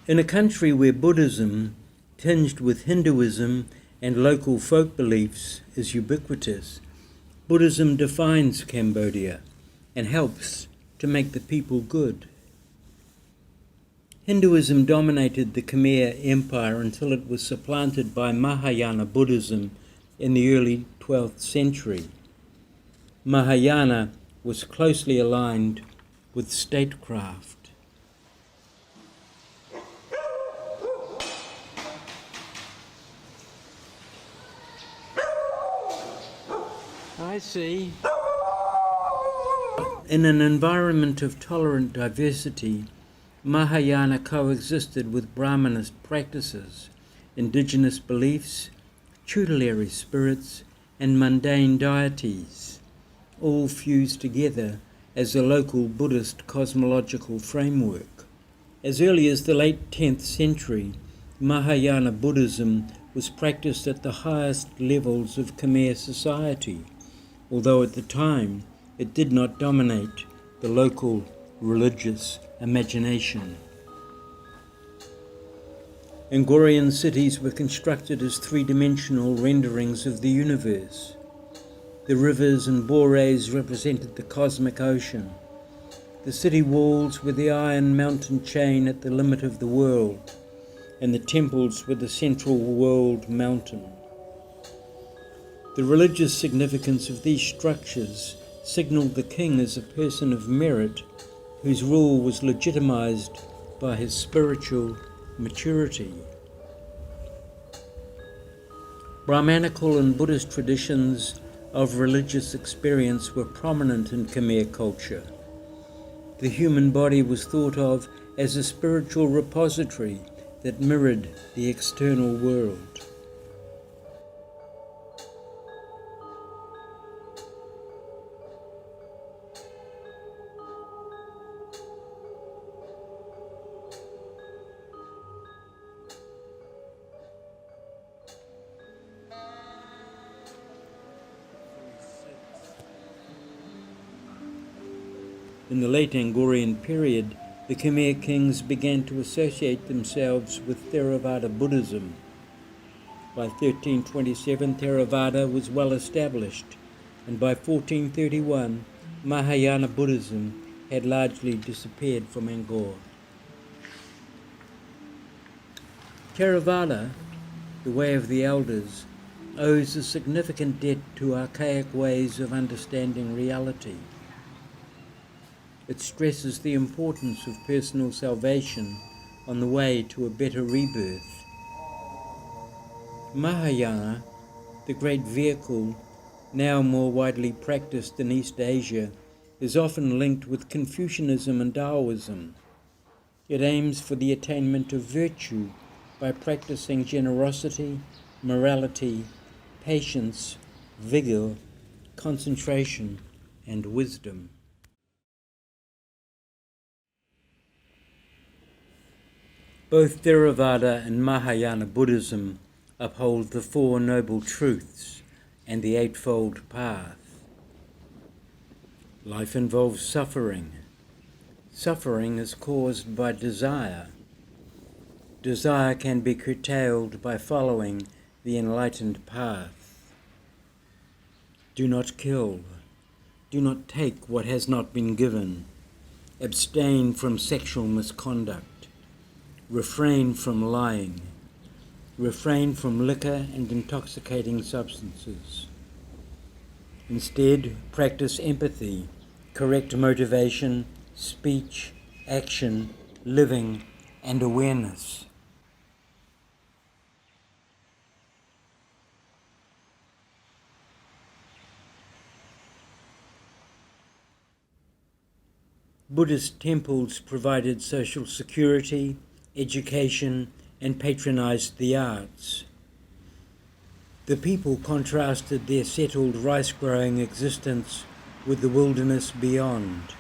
In a country where Buddhism, tinged with Hinduism and local folk beliefs, is ubiquitous, Buddhism defines Cambodia and helps to make the people good. Hinduism dominated the Khmer Empire until it was supplanted by Mahayana Buddhism in the early 12th century. Mahayana was closely aligned with statecraft. I see. In an environment of tolerant diversity, Mahayana coexisted with Brahmanist practices, indigenous beliefs, tutelary spirits, and mundane deities, all fused together as a local Buddhist cosmological framework. As early as the late 10th century, Mahayana Buddhism was practiced at the highest levels of Khmer society, although at the time it did not dominate the local religious imagination. Angkorian cities were constructed as three-dimensional renderings of the universe. The rivers and bores represented the cosmic ocean. The city walls were the iron mountain chain at the limit of the world, and the temples were the central world mountain. The religious significance of these structures signaled the king as a person of merit whose rule was legitimized by his spiritual maturity. Brahmanical and Buddhist traditions of religious experience were prominent in Khmer culture. The human body was thought of as a spiritual repository that mirrored the external world. In the late Angkorian period, the Khmer kings began to associate themselves with Theravada Buddhism. By 1327, Theravada was well established, and by 1431, Mahayana Buddhism had largely disappeared from Angkor. Theravada, the way of the elders, owes a significant debt to archaic ways of understanding reality. It stresses the importance of personal salvation on the way to a better rebirth. Mahayana, the great vehicle now more widely practiced in East Asia, is often linked with Confucianism and Taoism. It aims for the attainment of virtue by practicing generosity, morality, patience, vigor, concentration, and wisdom. Both Theravada and Mahayana Buddhism uphold the Four Noble Truths and the Eightfold Path. Life involves suffering. Suffering is caused by desire. Desire can be curtailed by following the enlightened path. Do not kill. Do not take what has not been given. Abstain from sexual misconduct. Refrain from lying. Refrain from liquor and intoxicating substances. Instead, practice empathy, correct motivation, speech, action, living, and awareness. Buddhist temples provided social security, education, and patronized the arts. The people contrasted their settled rice-growing existence with the wilderness beyond.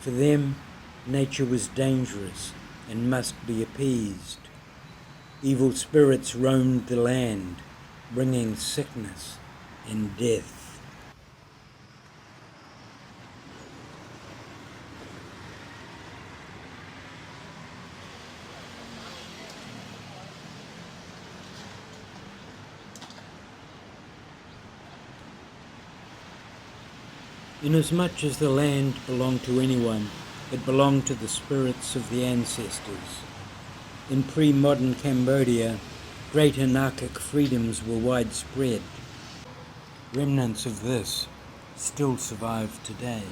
For them, nature was dangerous and must be appeased. Evil spirits roamed the land, bringing sickness and death. Inasmuch as the land belonged to anyone, it belonged to the spirits of the ancestors. In pre-modern Cambodia, great anarchic freedoms were widespread. Remnants of this still survive today.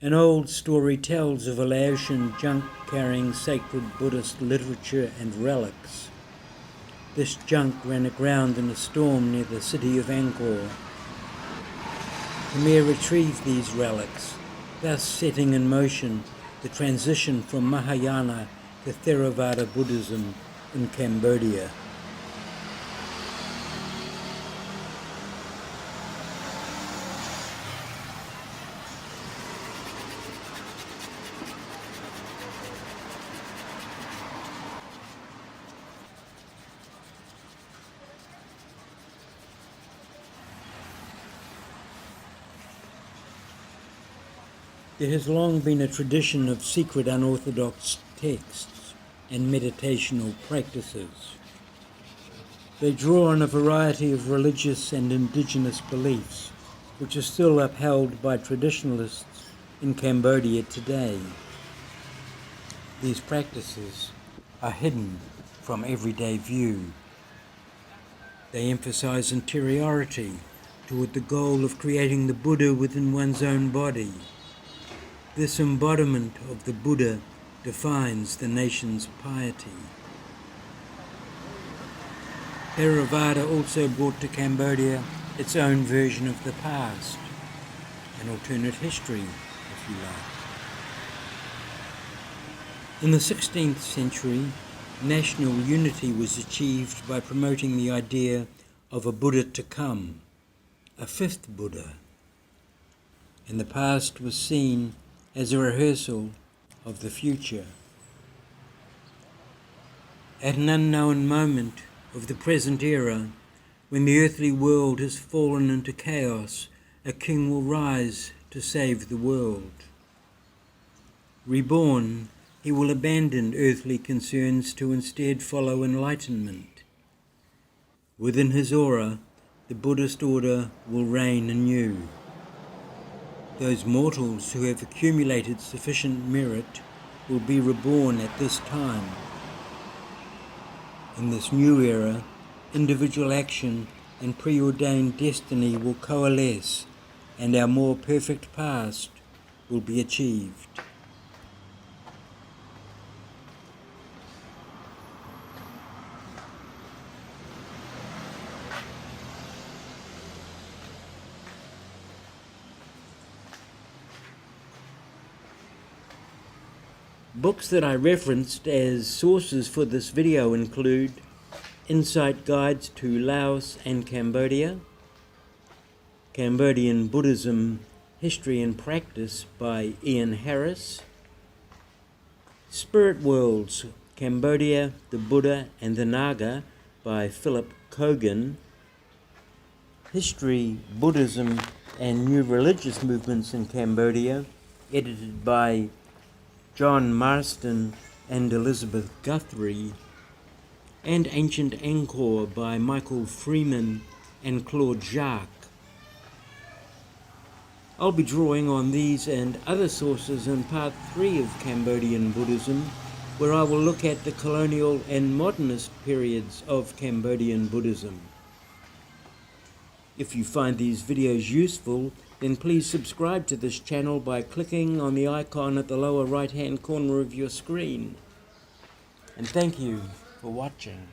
An old story tells of a Laotian junk carrying sacred Buddhist literature and relics. This junk ran aground in a storm near the city of Angkor. Khmer retrieved these relics, thus setting in motion the transition from Mahayana to Theravada Buddhism in Cambodia. There has long been a tradition of secret unorthodox texts and meditational practices. They draw on a variety of religious and indigenous beliefs, which are still upheld by traditionalists in Cambodia today. These practices are hidden from everyday view. They emphasize interiority toward the goal of creating the Buddha within one's own body. This embodiment of the Buddha defines the nation's piety. Theravada also brought to Cambodia its own version of the past, an alternate history, if you like. In the 16th century, national unity was achieved by promoting the idea of a Buddha to come, a fifth Buddha, and the past was seen as a rehearsal of the future. At an unknown moment of the present era, when the earthly world has fallen into chaos, a king will rise to save the world. Reborn, he will abandon earthly concerns to instead follow enlightenment. Within his aura, the Buddhist order will reign anew. Those mortals who have accumulated sufficient merit will be reborn at this time. In this new era, individual action and preordained destiny will coalesce, and our more perfect past will be achieved. Books that I referenced as sources for this video include Insight Guides to Laos and Cambodia, Cambodian Buddhism, History and Practice by Ian Harris, Spirit Worlds, Cambodia, the Buddha and the Naga by Philip Coggan, History, Buddhism and New Religious Movements in Cambodia, edited by John Marston and Elixabeth Guthrie, and Ancient Angkor by Michael Freeman and Claude Jacques. I'll be drawing on these and other sources in part 3 of Cambodian Buddhism, where I will look at the colonial and modernist periods of Cambodian Buddhism. If you find these videos useful, then please subscribe to this channel by clicking on the icon at the lower right-hand corner of your screen. And thank you for watching.